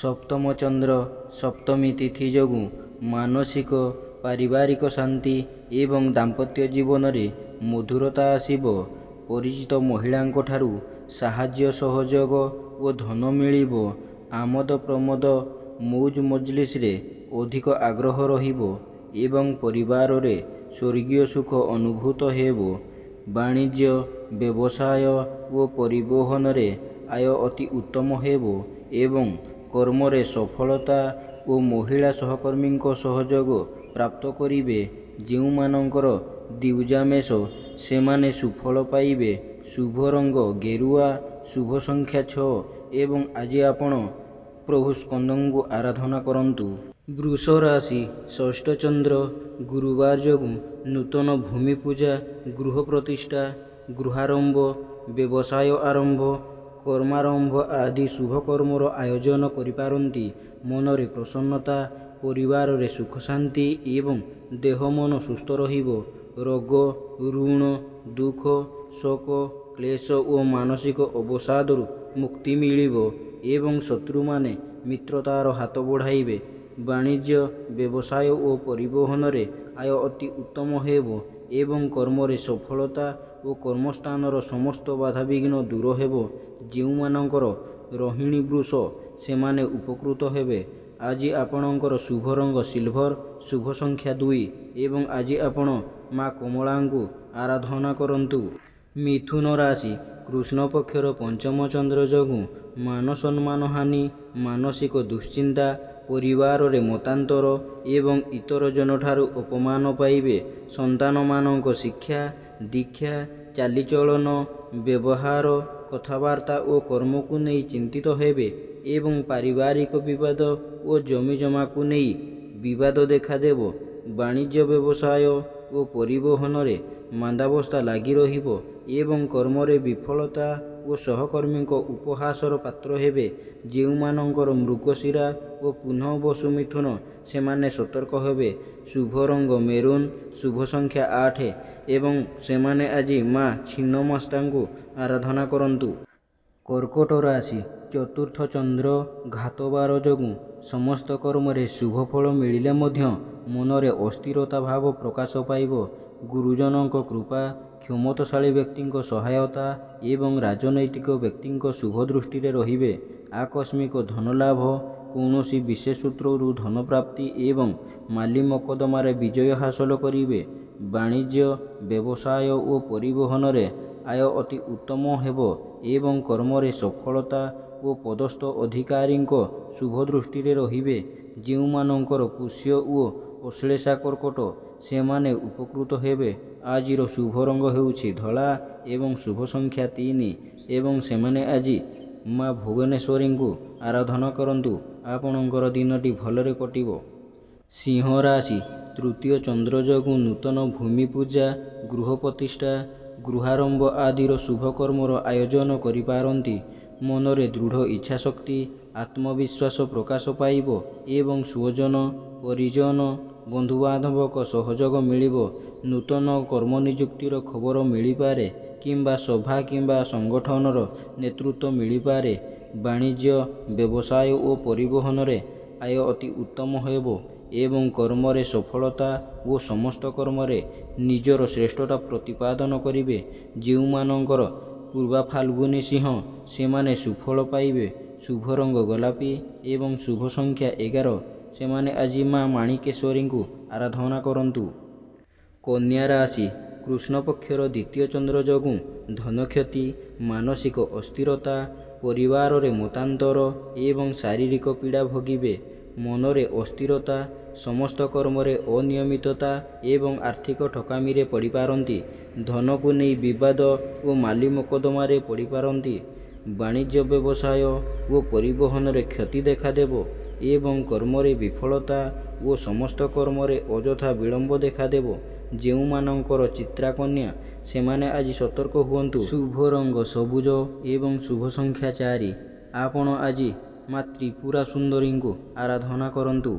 ସପ୍ତମ ଚନ୍ଦ୍ର ସପ୍ତମୀ ତିଥି ଯୋଗୁଁ ମାନସିକ ପାରିବାରିକ ଶାନ୍ତି ଏବଂ ଦାମ୍ପତ୍ୟ ଜୀବନରେ ମଧୁରତା ଆସିବ। ପରିଚିତ ମହିଳାଙ୍କ ଠାରୁ ସାହାଯ୍ୟ ସହଯୋଗ ଓ ଧନ ମିଳିବ। ଆମୋଦ ପ୍ରମୋଦ ମୌଜ ମଜଲିସରେ ଅଧିକ ଆଗ୍ରହ ରହିବ ଏବଂ ପରିବାରରେ ସ୍ୱର୍ଗୀୟ ସୁଖ ଅନୁଭୂତ ହେବ। ବାଣିଜ୍ୟ ବ୍ୟବସାୟ ଓ ପରିବହନରେ ଆୟ ଅତି ଉତ୍ତମ ହେବ ଏବଂ କର୍ମରେ ସଫଳତା ଓ ମହିଳା ସହକର୍ମୀଙ୍କ ସହଯୋଗ ପ୍ରାପ୍ତ କରିବେ। ଯେଉଁମାନଙ୍କର ଦ୍ୱିଜା ମେଷ ସେମାନେ ସୁଫଳ ପାଇବେ। ଶୁଭ ରଙ୍ଗ ଗେରୁଆ, ଶୁଭ ସଂଖ୍ୟା 6 ଏବଂ ଆଜି ଆପଣ ପ୍ରଭୁ ସ୍କନ୍ଦଙ୍କୁ ଆରାଧନା କରନ୍ତୁ। ବୃଷ ରାଶି ଷଷ୍ଠ ଚନ୍ଦ୍ର ଗୁରୁବାର ଯୋଗୁଁ ନୂତନ ଭୂମି ପୂଜା, ଗୃହ ପ୍ରତିଷ୍ଠା, ଗୃହାରମ୍ଭ, ବ୍ୟବସାୟ ଆରମ୍ଭ, କର୍ମାରମ୍ଭ ଆଦି ଶୁଭ କର୍ମର ଆୟୋଜନ କରିପାରନ୍ତି। ମନରେ ପ୍ରସନ୍ନତା, ପରିବାରରେ ସୁଖ ଶାନ୍ତି ଏବଂ ଦେହ ମନ ସୁସ୍ଥ ରହିବ। ରୋଗ, ଋଣ, ଦୁଃଖ, ଶୋକ, କ୍ଲେଶ ଓ ମାନସିକ ଅବସାଦରୁ ମୁକ୍ତି ମିଳିବ ଏବଂ ଶତ୍ରୁମାନେ ମିତ୍ରତାର ହାତ ବଢ଼ାଇବେ। ବାଣିଜ୍ୟ ବ୍ୟବସାୟ ଓ ପରିବହନରେ ଆୟ ଅତି ଉତ୍ତମ ହେବ ଏବଂ କର୍ମରେ ସଫଳତା ଓ କର୍ମସ୍ଥାନର ସମସ୍ତ ବାଧାବିଘ୍ନ ଦୂର ହେବ। ଯେଉଁମାନଙ୍କର ରୋହିଣୀ ବୃଷ ସେମାନେ ଉପକୃତ ହେବେ। ଆଜି ଆପଣଙ୍କର ଶୁଭ ରଙ୍ଗ ସିଲଭର, ଶୁଭ ସଂଖ୍ୟା 2 ଏବଂ ଆଜି ଆପଣ ମା କମଳାଙ୍କୁ ଆରାଧନା କରନ୍ତୁ। ମିଥୁନ ରାଶି କୃଷ୍ଣ ପକ୍ଷର ପଞ୍ଚମ ଚନ୍ଦ୍ର ଯୋଗୁଁ ମାନ ସମ୍ମାନ ହାନି, ମାନସିକ ଦୁଶ୍ଚିନ୍ତା, ପରିବାରରେ ମତାନ୍ତର ଏବଂ ଇତର ଜନଠାରୁ ଅପମାନ ପାଇବେ। ସନ୍ତାନମାନଙ୍କ ଶିକ୍ଷା, ଦୀକ୍ଷା, ଚାଲିଚଳନ, ବ୍ୟବହାର, କଥାବାର୍ତ୍ତା ଓ କର୍ମକୁ ନେଇ ଚିନ୍ତିତ ହେବେ ଏବଂ ପାରିବାରିକ ବିବାଦ ଓ ଜମିଜମାକୁ ନେଇ ବିବାଦ ଦେଖାଦେବ। ବାଣିଜ୍ୟ ବ୍ୟବସାୟ ଓ ପରିବହନରେ ମାନ୍ଦାବସ୍ଥା ଲାଗି ରହିବ ଏବଂ କର୍ମରେ ବିଫଳତା ଓ ସହକର୍ମୀଙ୍କ ଉପହାସର ପାତ୍ର ହେବେ। ଯେଉଁମାନଙ୍କର ମୃଗଶିରା ଓ ପୁନଃ ବସୁ ମିଥୁନ ସେମାନେ ସତର୍କ ହେବେ। ଶୁଭ ରଙ୍ଗ ମେରୁନ୍, ଶୁଭ ସଂଖ୍ୟା 8 ଏବଂ ସେମାନେ ଆଜି ମା ଛିନ୍ନମସ୍ତାଙ୍କୁ ଆରାଧନା କରନ୍ତୁ। କର୍କଟ ରାଶି ଚତୁର୍ଥ ଚନ୍ଦ୍ର ଘାତବାର ଯୋଗୁଁ ସମସ୍ତ କର୍ମରେ ଶୁଭ ଫଳ ମିଳିଲେ ମଧ୍ୟ ମନରେ ଅସ୍ଥିରତା ଭାବ ପ୍ରକାଶ ପାଇବ। ଗୁରୁଜନଙ୍କ କୃପା, କ୍ଷମତାଶାଳୀ ବ୍ୟକ୍ତିଙ୍କ ସହାୟତା ଏବଂ ରାଜନୈତିକ ବ୍ୟକ୍ତିଙ୍କ ଶୁଭ ଦୃଷ୍ଟିରେ ରହିବେ। ଆକସ୍ମିକ ଧନଲାଭ, କୌଣସି ବିଶେଷ ସୂତ୍ରରୁ ଧନପ୍ରାପ୍ତି ଏବଂ ମାଲି ମକଦ୍ଦମାରେ ବିଜୟ ହାସଲ କରିବେ। ବାଣିଜ୍ୟ ବ୍ୟବସାୟ ଓ ପରିବହନରେ ଆୟ ଅତି ଉତ୍ତମ ହେବ ଏବଂ କର୍ମରେ ସଫଳତା ଓ ପଦସ୍ଥ ଅଧିକାରୀଙ୍କ ଶୁଭ ଦୃଷ୍ଟିରେ ରହିବେ। ଯେଉଁମାନଙ୍କର ପୁଷ୍ୟ ଓ ଅଶ୍ଳେଷା କର୍କଟ ସେମାନେ ଉପକୃତ ହେବେ। ଆଜିର ଶୁଭ ରଙ୍ଗ ହେଉଛି ଧଳା ଏବଂ ଶୁଭ ସଂଖ୍ୟା 3 ଏବଂ ସେମାନେ ଆଜି ମା ଭୁବନେଶ୍ୱରୀଙ୍କୁ ଆରାଧନା କରନ୍ତୁ। ଆପଣଙ୍କର ଦିନଟି ଭଲରେ କଟିବ। ସିଂହ ରାଶି ତୃତୀୟ ଚନ୍ଦ୍ର ଯୋଗୁଁ ନୂତନ ଭୂମି ପୂଜା, ଗୃହ ପ୍ରତିଷ୍ଠା, ଗୃହାରମ୍ଭ ଆଦିର ଶୁଭ କର୍ମର ଆୟୋଜନ କରିପାରନ୍ତି। ମନରେ ଦୃଢ଼ ଇଚ୍ଛାଶକ୍ତି, ଆତ୍ମବିଶ୍ୱାସ ପ୍ରକାଶ ପାଇବ ଏବଂ ସ୍ୱଜନ, ପରିଜନ, ବନ୍ଧୁବାନ୍ଧବଙ୍କ ସହଯୋଗ ମିଳିବ। ନୂତନ କର୍ମନିଯୁକ୍ତିର ଖବର ମିଳିପାରେ କିମ୍ବା ସଭା କିମ୍ବା ସଂଗଠନର ନେତୃତ୍ୱ ମିଳିପାରେ। ବାଣିଜ୍ୟ ବ୍ୟବସାୟ ଓ ପରିବହନରେ ଆୟ ଅତି ଉତ୍ତମ ହେବ ଏବଂ କର୍ମରେ ସଫଳତା ଓ ସମସ୍ତ କର୍ମରେ ନିଜର ଶ୍ରେଷ୍ଠତା ପ୍ରତିପାଦନ କରିବେ। ଯେଉଁମାନଙ୍କର ପୂର୍ବା ଫାଲ୍ଗୁନୀ ସିଂହ ସେମାନେ ସୁଫଳ ପାଇବେ। ଶୁଭ ରଙ୍ଗ ଗୋଲାପୀ ଏବଂ ଶୁଭ ସଂଖ୍ୟା 11 ସେମାନେ ଆଜି ମା ମାଣିକେଶ୍ୱରୀଙ୍କୁ ଆରାଧନା କରନ୍ତୁ। କନ୍ୟା ରାଶି କୃଷ୍ଣ ପକ୍ଷର ଦ୍ୱିତୀୟ ଚନ୍ଦ୍ର ଯୋଗୁଁ ଧନକ୍ଷତି, ମାନସିକ ଅସ୍ଥିରତା, ପରିବାରରେ ମତାନ୍ତର ଏବଂ ଶାରୀରିକ ପୀଡ଼ା ଭୋଗିବେ। ମନରେ ଅସ୍ଥିରତା, ସମସ୍ତ କର୍ମରେ ଅନିୟମିତତା ଏବଂ ଆର୍ଥିକ ଠକାମିରେ ପଡ଼ିପାରନ୍ତି। ଧନକୁ ନେଇ ବିବାଦ ଓ ମାଲି ମକଦ୍ଦମାରେ ପଡ଼ିପାରନ୍ତି। ବାଣିଜ୍ୟ ବ୍ୟବସାୟ ଓ ପରିବହନରେ କ୍ଷତି ଦେଖାଦେବ ଏବଂ କର୍ମରେ ବିଫଳତା ଓ ସମସ୍ତ କର୍ମରେ ଅଯଥା ବିଳମ୍ବ ଦେଖାଦେବ। ଯେଉଁମାନଙ୍କର ଚିତ୍ରା କନ୍ୟା ସେମାନେ ଆଜି ସତର୍କ ହୁଅନ୍ତୁ। ଶୁଭ ରଙ୍ଗ ସବୁଜ ଏବଂ ଶୁଭ ସଂଖ୍ୟା 4 ଆପଣ ଆଜି ମା ତ୍ରିପୁରା ସୁନ୍ଦରୀଙ୍କୁ ଆରାଧନା କରନ୍ତୁ।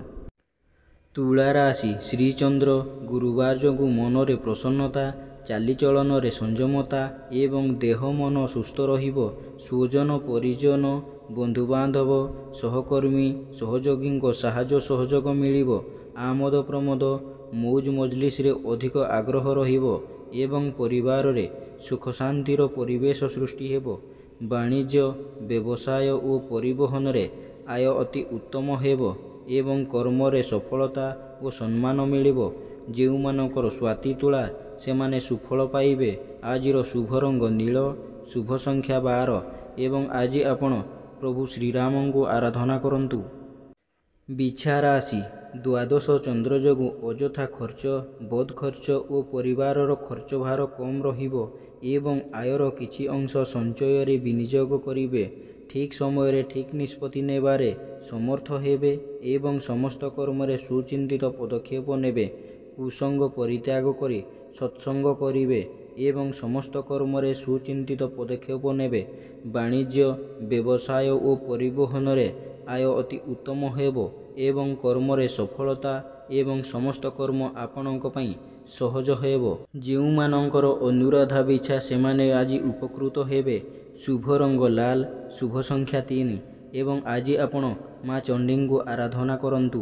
ତୁଳା ରାଶି ଶ୍ରୀଚନ୍ଦ୍ର ଗୁରୁବାର ଯୋଗୁଁ ମନରେ ପ୍ରସନ୍ନତା, ଚାଲିଚଳନରେ ସଂଯମତା ଏବଂ ଦେହ ମନ ସୁସ୍ଥ ରହିବ। ସ୍ୱଜନ, ପରିଜନ ବନ୍ଧୁବାନ୍ଧବ ସହକର୍ମୀ ସହଯୋଗୀଙ୍କ ସାହାଯ୍ୟ ସହଯୋଗ ମିଳିବ। ଆମୋଦ ପ୍ରମୋଦ ମୌଜ ମଜଲିସରେ ଅଧିକ ଆଗ୍ରହ ରହିବ ଏବଂ ପରିବାରରେ ସୁଖ ଶାନ୍ତିର ପରିବେଶ ସୃଷ୍ଟି ହେବ। ବାଣିଜ୍ୟ ବ୍ୟବସାୟ ଓ ପରିବହନରେ ଆୟ ଅତି ଉତ୍ତମ ହେବ ଏବଂ କର୍ମରେ ସଫଳତା ଓ ସମ୍ମାନ ମିଳିବ। ଯେଉଁମାନଙ୍କର ସ୍ୱାତି ତୁଳା ସେମାନେ ସୁଫଳ ପାଇବେ। ଆଜିର ଶୁଭ ରଙ୍ଗ ନୀଳ, ଶୁଭ ସଂଖ୍ୟା 12 ଏବଂ ଆଜି ଆପଣ ପ୍ରଭୁ ଶ୍ରୀରାମଙ୍କୁ ଆରାଧନା କରନ୍ତୁ। ବିଛା ରାଶି ଦ୍ୱାଦଶ ଚନ୍ଦ୍ର ଯୋଗୁଁ ଅଯଥା ଖର୍ଚ୍ଚ, ବଦ ଖର୍ଚ୍ଚ ଓ ପରିବାରର ଖର୍ଚ୍ଚ ଭାର କମ୍ ରହିବ ଏବଂ ଆୟର କିଛି ଅଂଶ ସଞ୍ଚୟରେ ବିନିଯୋଗ କରିବେ। ଠିକ୍ ସମୟରେ ଠିକ୍ ନିଷ୍ପତ୍ତି ନେବାରେ ସମର୍ଥ ହେବେ ଏବଂ ସମସ୍ତ କର୍ମରେ ସୁଚିନ୍ତିତ ପଦକ୍ଷେପ ନେବେ। କୁସଙ୍ଗ ପରିତ୍ୟାଗ କରି ସତ୍ସଙ୍ଗ କରିବେ ଏବଂ ସମସ୍ତ କର୍ମରେ ସୁଚିନ୍ତିତ ପଦକ୍ଷେପ ନେବେ। ବାଣିଜ୍ୟ ବ୍ୟବସାୟ ଓ ପରିବହନରେ ଆୟ ଅତି ଉତ୍ତମ ହେବ ଏବଂ କର୍ମରେ ସଫଳତା ଏବଂ ସମସ୍ତ କର୍ମ ଆପଣଙ୍କ ପାଇଁ ସହଜ ହେବ। ଯେଉଁମାନଙ୍କର ଅନୁରାଧା ବିଛା ସେମାନେ ଆଜି ଉପକୃତ ହେବେ। ଶୁଭ ରଙ୍ଗ ଲାଲ, ଶୁଭ ସଂଖ୍ୟା 3 ଏବଂ ଆଜି ଆପଣ ମା ଚଣ୍ଡୀଙ୍କୁ ଆରାଧନା କରନ୍ତୁ।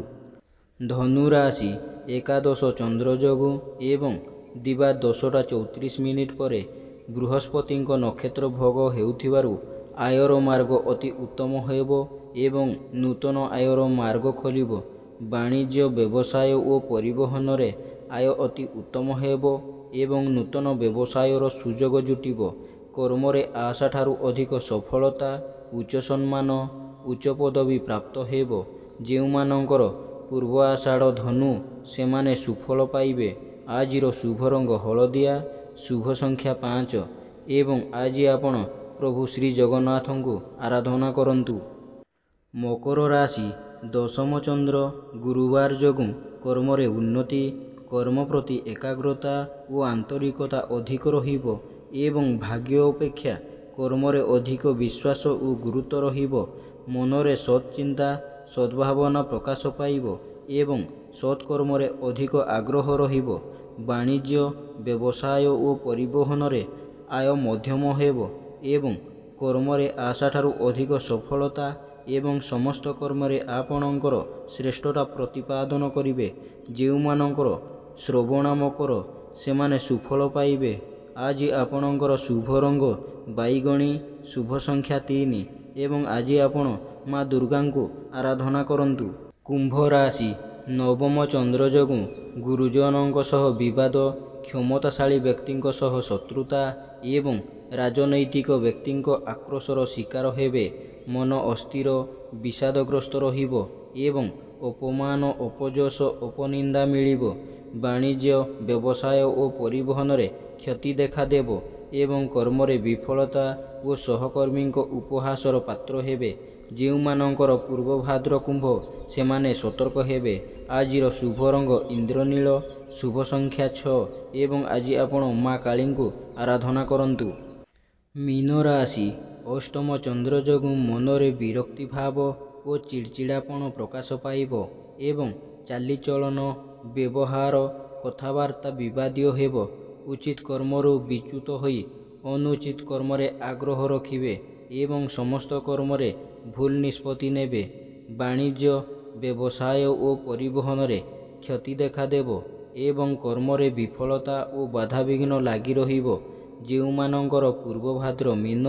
ଧନୁ ରାଶି ଏକାଦଶ ଚନ୍ଦ୍ର ଯୋଗୁଁ ଏବଂ ଦିବା 10:34 ପରେ ବୃହସ୍ପତିଙ୍କ ନକ୍ଷତ୍ର ଭୋଗ ହେଉଥିବାରୁ ଆୟର ମାର୍ଗ ଅତି ଉତ୍ତମ ହେବ ଏବଂ ନୂତନ ଆୟର ମାର୍ଗ ଖୋଲିବ। ବାଣିଜ୍ୟ ବ୍ୟବସାୟ ଓ ପରିବହନରେ ଆୟ ଅତି ଉତ୍ତମ ହେବ ଏବଂ ନୂତନ ବ୍ୟବସାୟର ସୁଯୋଗ ଜୁଟିବ। କର୍ମରେ ଆଶାଠାରୁ ଅଧିକ ସଫଳତା, ଉଚ୍ଚ ସମ୍ମାନ, ଉଚ୍ଚ ପଦବୀ ପ୍ରାପ୍ତ ହେବ। ଯେଉଁମାନଙ୍କର ପୂର୍ବ ଆଷାଢ଼ ଧନୁ ସେମାନେ ସୁଫଳ ପାଇବେ। ଆଜିର ଶୁଭ ରଙ୍ଗ ହଳଦିଆ, ଶୁଭ ସଂଖ୍ୟା 5 ଏବଂ ଆଜି ଆପଣ ପ୍ରଭୁ ଶ୍ରୀ ଜଗନ୍ନାଥଙ୍କୁ ଆରାଧନା କରନ୍ତୁ। ମକର ରାଶି ଦଶମ ଚନ୍ଦ୍ର ଗୁରୁବାର ଯୋଗୁଁ କର୍ମରେ ଉନ୍ନତି, କର୍ମ ପ୍ରତି ଏକାଗ୍ରତା ଓ ଆନ୍ତରିକତା ଅଧିକ ରହିବ ଏବଂ ଭାଗ୍ୟ ଅପେକ୍ଷା କର୍ମରେ ଅଧିକ ବିଶ୍ୱାସ ଓ ଗୁରୁତ୍ୱ ରହିବ। ମନରେ ସତ୍ ଚିନ୍ତା, ସଦ୍ଭାବନା ପ୍ରକାଶ ପାଇବ ଏବଂ ସତ୍କର୍ମରେ ଅଧିକ ଆଗ୍ରହ ରହିବ। ବାଣିଜ୍ୟ ବ୍ୟବସାୟ ଓ ପରିବହନରେ ଆୟ ମଧ୍ୟମ ହେବ ଏବଂ କର୍ମରେ ଆଶାଠାରୁ ଅଧିକ ସଫଳତା ଏବଂ ସମସ୍ତ କର୍ମରେ ଆପଣଙ୍କର ଶ୍ରେଷ୍ଠତା ପ୍ରତିପାଦନ କରିବେ। ଯେଉଁମାନଙ୍କର ଶ୍ରବଣା ମକର ସେମାନେ ସୁଫଳ ପାଇବେ। ଆଜି ଆପଣଙ୍କର ଶୁଭ ରଙ୍ଗ ବାଇଗଣୀ, ଶୁଭ ସଂଖ୍ୟା 3 ଏବଂ ଆଜି ଆପଣ ମା ଦୁର୍ଗାଙ୍କୁ ଆରାଧନା କରନ୍ତୁ। କୁମ୍ଭ ରାଶି ନବମ ଚନ୍ଦ୍ର ଯୋଗୁଁ ଗୁରୁଜନଙ୍କ ସହ ବିବାଦ, କ୍ଷମତାଶାଳୀ ବ୍ୟକ୍ତିଙ୍କ ସହ ଶତ୍ରୁତା ଏବଂ ରାଜନୈତିକ ବ୍ୟକ୍ତିଙ୍କ ଆକ୍ରୋଶର ଶିକାର ହେବେ। ମନ ଅସ୍ଥିର, ବିଷାଦଗ୍ରସ୍ତ ରହିବ ଏବଂ ଅପମାନ, ଅପଯଶ, ଅପନିନ୍ଦା ମିଳିବ। ବାଣିଜ୍ୟ ବ୍ୟବସାୟ ଓ ପରିବହନରେ କ୍ଷତି ଦେଖାଦେବ ଏବଂ କର୍ମରେ ବିଫଳତା ଓ ସହକର୍ମୀଙ୍କ ଉପହାସର ପାତ୍ର ହେବେ। ଯେଉଁମାନଙ୍କର ପୂର୍ବ ଭାଦ୍ର କୁମ୍ଭ ସେମାନେ ସତର୍କ ହେବେ। ଆଜିର ଶୁଭ ରଙ୍ଗ ଇନ୍ଦ୍ରନୀଳ, ଶୁଭ ସଂଖ୍ୟା 6 ଏବଂ ଆଜି ଆପଣ ମା କାଳୀଙ୍କୁ ଆରାଧନା କରନ୍ତୁ। ମୀନ ରାଶି ଅଷ୍ଟମ ଚନ୍ଦ୍ର ଯୋଗୁଁ ମନରେ ବିରକ୍ତି ଭାବ ଓ ଚିଡ଼ଚିଡ଼ାପଣ ପ୍ରକାଶ ପାଇବ ଏବଂ ଚାଲିଚଳନ, ବ୍ୟବହାର, କଥାବାର୍ତ୍ତା ବିବାଦୀୟ ହେବ। ଉଚିତ କର୍ମରୁ ବିଚ୍ୟୁତ ହୋଇ ଅନୁଚିତ କର୍ମରେ ଆଗ୍ରହ ରଖିବେ ଏବଂ ସମସ୍ତ କର୍ମରେ ଭୁଲ ନିଷ୍ପତ୍ତି ନେବେ। ବାଣିଜ୍ୟ ବ୍ୟବସାୟ ଓ ପରିବହନରେ କ୍ଷତି ଦେଖାଦେବ ଏବଂ କର୍ମରେ ବିଫଳତା ଓ ବାଧାବିଘ୍ନ ଲାଗି ରହିବ। ଯେଉଁମାନଙ୍କର ପୂର୍ବ ଭାଦ୍ର ମୀନ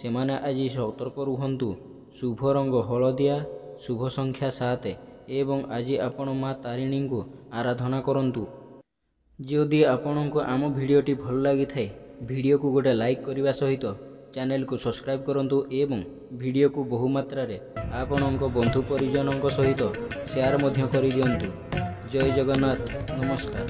ସେମାନେ ଆଜି ସତର୍କ ରୁହନ୍ତୁ। ଶୁଭ ରଙ୍ଗ ହଳଦିଆ, ଶୁଭ ସଂଖ୍ୟା 7 ଏବଂ ଆଜି ଆପଣ ମା ତାରିଣୀଙ୍କୁ ଆରାଧନା କରନ୍ତୁ। ଯଦି ଆପଣଙ୍କୁ ଆମ ଭିଡ଼ିଓଟି ଭଲ ଲାଗିଥାଏ ଭିଡ଼ିଓକୁ ଗୋଟେ ଲାଇକ୍ କରିବା ସହିତ ଚ୍ୟାନେଲକୁ ସବସ୍କ୍ରାଇବ୍ କରନ୍ତୁ ଏବଂ ଭିଡ଼ିଓକୁ ବହୁମାତ୍ରାରେ ଆପଣଙ୍କ ବନ୍ଧୁ ପରିଜନଙ୍କ ସହିତ ସେୟାର ମଧ୍ୟ କରିଦିଅନ୍ତୁ। ଜୟ ଜଗନ୍ନାଥ, ନମସ୍କାର।